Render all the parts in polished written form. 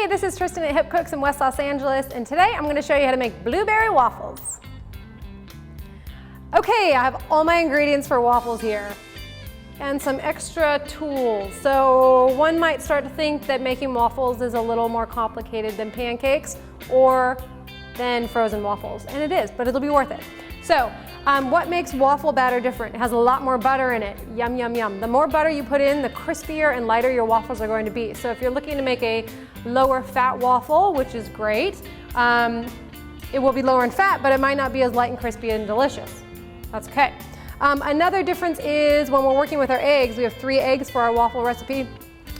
Hey, this is Tristan at Hipcooks in West Los Angeles, and today I'm going to show you how to make blueberry waffles. Okay, I have all my ingredients for waffles here and some extra tools. So one might start to think that making waffles is a little more complicated than pancakes or than frozen waffles, and it is, but it'll be worth it. So what makes waffle batter different? It has a lot more butter in it. Yum, yum, yum. The more butter you put in, the crispier and lighter your waffles are going to be. So if you're looking to make a lower fat waffle, which is great, it will be lower in fat, but it might not be as light and crispy and delicious. That's okay. Another difference is when we're working with our eggs, we have 3 eggs for our waffle recipe.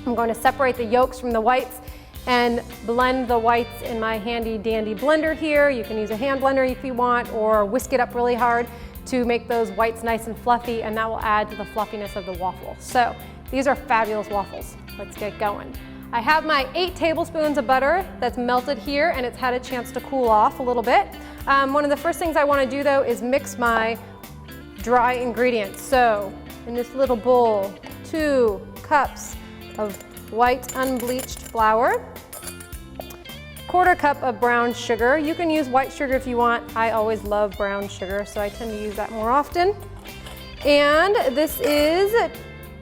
I'm going to separate the yolks from the whites and blend the whites in my handy dandy blender here. You can use a hand blender if you want, or whisk it up really hard to make those whites nice and fluffy, and that will add to the fluffiness of the waffle. So these are fabulous waffles. Let's get going. I have my 8 tablespoons of butter that's melted here, and it's had a chance to cool off a little bit. One of the first things I want to do though is mix my dry ingredients. So in this little bowl, 2 cups of white unbleached flour, 1/4 cup of brown sugar. You can use white sugar if you want. I always love brown sugar, so I tend to use that more often. And this is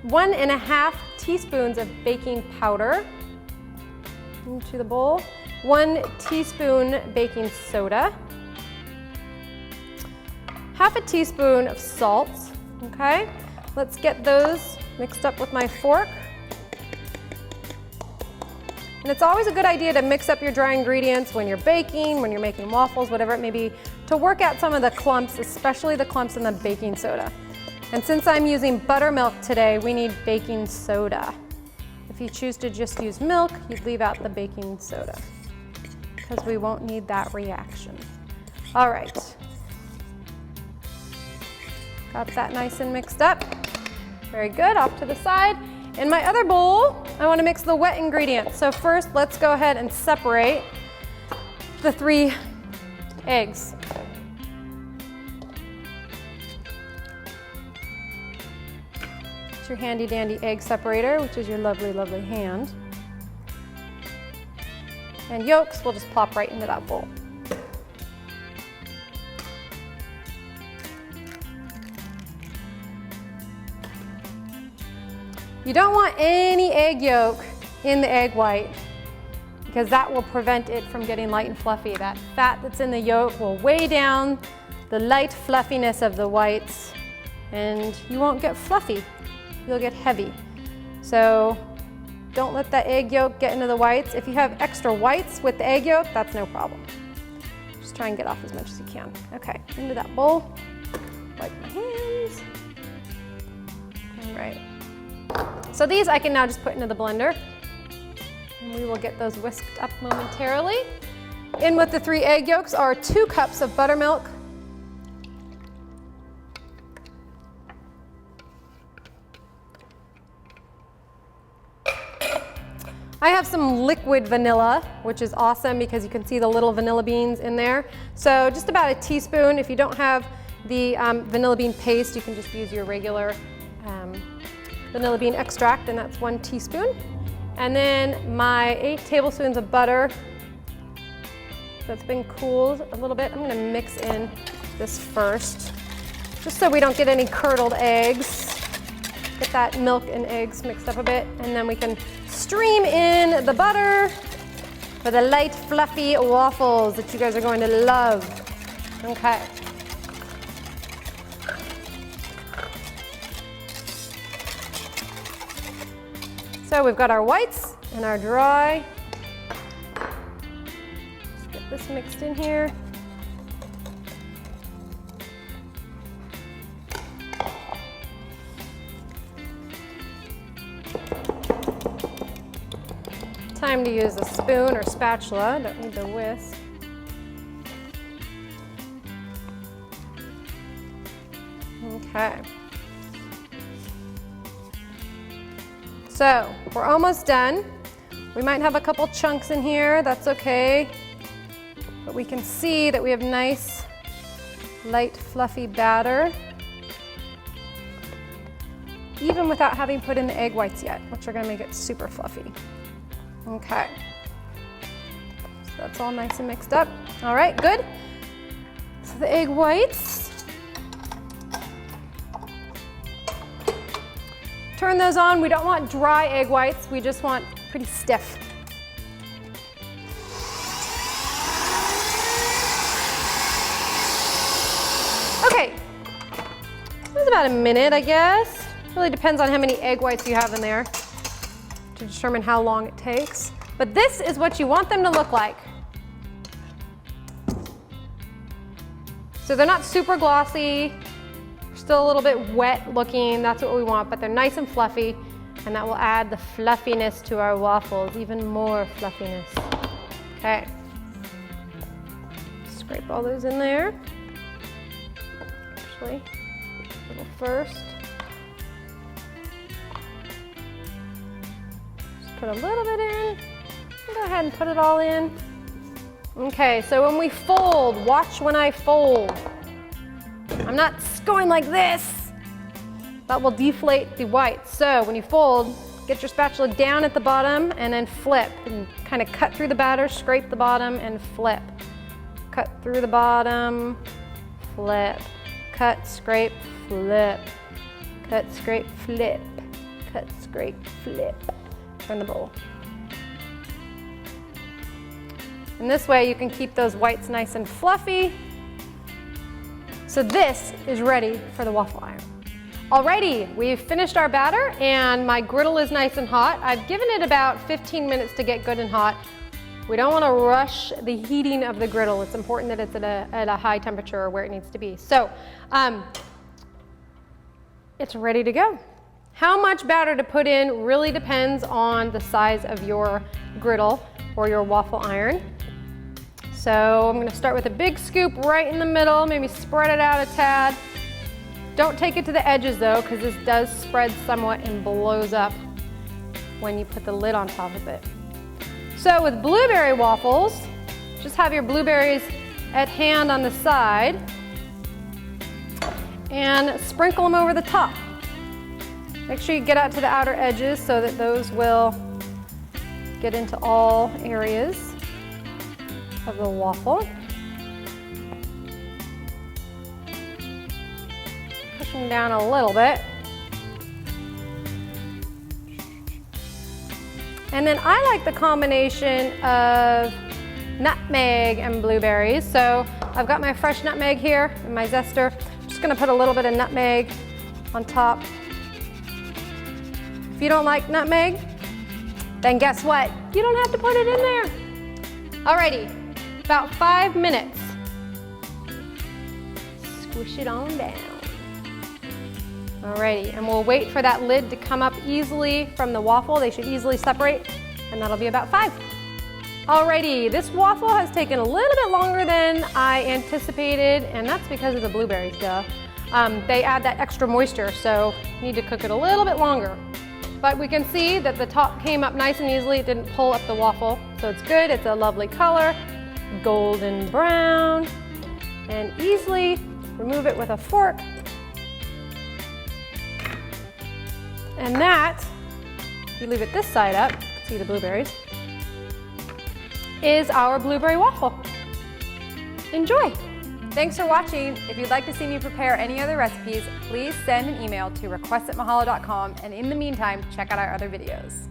1½ teaspoons of baking powder into the bowl, 1 teaspoon baking soda, 1/2 teaspoon of salt. Okay, let's get those mixed up with my fork. And it's always a good idea to mix up your dry ingredients when you're baking, when you're making waffles, whatever it may be, to work out some of the clumps, especially the clumps in the baking soda. And since I'm using buttermilk today, we need baking soda. If you choose to just use milk, you'd leave out the baking soda because we won't need that reaction. All right. Got that nice and mixed up. Very good, off to the side. In my other bowl, I want to mix the wet ingredients. So first, let's go ahead and separate the 3 eggs. It's your handy dandy egg separator, which is your lovely, lovely hand. And yolks will just plop right into that bowl. You don't want any egg yolk in the egg white because that will prevent it from getting light and fluffy. That fat that's in the yolk will weigh down the light fluffiness of the whites and you won't get fluffy, you'll get heavy. So don't let that egg yolk get into the whites. If you have extra whites with the egg yolk, that's no problem. Just try and get off as much as you can. Okay, into that bowl, wipe my hands. All right. So these I can now just put into the blender and we will get those whisked up momentarily. In with the 3 egg yolks are 2 cups of buttermilk, I have some liquid vanilla, which is awesome because you can see the little vanilla beans in there. So just about 1 teaspoon. If you don't have the vanilla bean paste, you can just use your regular vanilla bean extract, and that's 1 teaspoon. And then my 8 tablespoons of butter that's been cooled a little bit. I'm going to mix in this first, just so we don't get any curdled eggs. Get that milk and eggs mixed up a bit, and then we can stream in the butter for the light, fluffy waffles that you guys are going to love. Okay. So we've got our whites and our dry. Let's get this mixed in here. Time to use a spoon or spatula, don't need the whisk. Okay. So we're almost done. We might have a couple chunks in here, that's okay. But we can see that we have nice, light, fluffy batter. Even without having put in the egg whites yet, which are gonna make it super fluffy. Okay. So that's all nice and mixed up. All right, good. So the egg whites. Turn those on. We don't want dry egg whites. We just want pretty stiff. Okay, it was about a minute, I guess. Really depends on how many egg whites you have in there to determine how long it takes. But this is what you want them to look like. So they're not super glossy, still a little bit wet looking, that's what we want, but they're nice and fluffy, and that will add the fluffiness to our waffles, even more fluffiness. Okay. Scrape all those in there. Actually, a little first. Just put a little bit in. Go ahead and put it all in. Okay, so when we fold, watch when I fold. I'm not going like this. That will deflate the white. So when you fold, get your spatula down at the bottom and then flip. And kind of cut through the batter, scrape the bottom and flip. Cut through the bottom, flip. Cut, scrape, flip. Cut, scrape, flip. Cut, scrape, flip. Turn the bowl. And this way you can keep those whites nice and fluffy. So this is ready for the waffle iron. Alrighty, we've finished our batter and my griddle is nice and hot. I've given it about 15 minutes to get good and hot. We don't want to rush the heating of the griddle. It's important that it's at a high temperature where it needs to be. So it's ready to go. How much batter to put in really depends on the size of your griddle or your waffle iron. So I'm gonna start with a big scoop right in the middle, maybe spread it out a tad. Don't take it to the edges though, because this does spread somewhat and blows up when you put the lid on top of it. So with blueberry waffles, just have your blueberries at hand on the side and sprinkle them over the top. Make sure you get out to the outer edges so that those will get into all areas of the waffle. Push them down a little bit. And then I like the combination of nutmeg and blueberries. So I've got my fresh nutmeg here in my zester. I'm just gonna put a little bit of nutmeg on top. If you don't like nutmeg, then guess what? You don't have to put it in there. Alrighty. About 5 minutes. Squish it on down. Alrighty, and we'll wait for that lid to come up easily from the waffle. They should easily separate, and that'll be about 5. Alrighty, this waffle has taken a little bit longer than I anticipated, and that's because of the blueberries, duh. They add that extra moisture, so you need to cook it a little bit longer. But we can see that the top came up nice and easily. It didn't pull up the waffle, so it's good. It's a lovely color. Golden brown, and easily remove it with a fork. And that, if you leave it this side up, see the blueberries, is our blueberry waffle. Enjoy. Thanks for watching. If you'd like to see me prepare any other recipes, please send an email to request@mahalo.com, and in the meantime, check out our other videos.